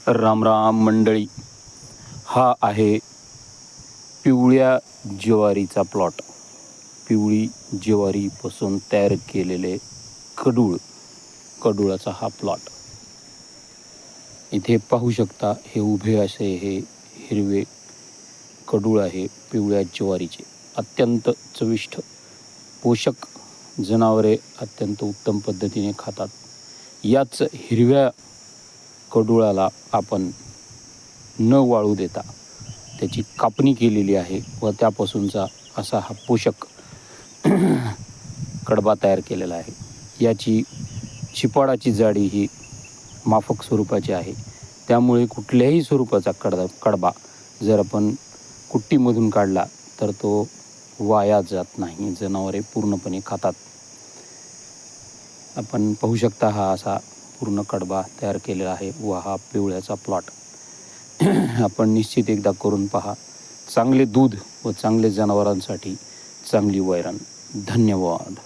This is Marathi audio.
रामराम मंडळी, हा आहे पिवळ्या ज्वारीचा प्लॉट. पिवळी ज्वारीपासून तयार केलेले कडूळाचा हा प्लॉट. इथे पाहू शकता, हे उभे असे हे हिरवे कडूळ आहे पिवळ्या ज्वारीचे. अत्यंत चविष्ट, पोषक, जनावरे अत्यंत उत्तम पद्धतीने खातात. याच हिरव्या कडूळाला आपण न वाळू देता त्याची कापणी केलेली आहे व त्यापासूनचा असा हा पोषक कडबा तयार केलेला आहे. याची चिपाडाची जाडी ही माफक स्वरूपाची आहे, त्यामुळे कुठल्याही स्वरूपाचा कडबा जर आपण कुट्टीमधून काढला तर तो वाया जात नाही, जनावरे पूर्णपणे खातात. आपण पाहू शकता, हा असा पूर्ण कडबा तयार केलेला आहे व हा पिवळ्याचा प्लॉट. आपण निश्चित एकदा करून पहा. चांगले दूध व चांगले जनावरांसाठी चांगली वैरण. धन्यवाद.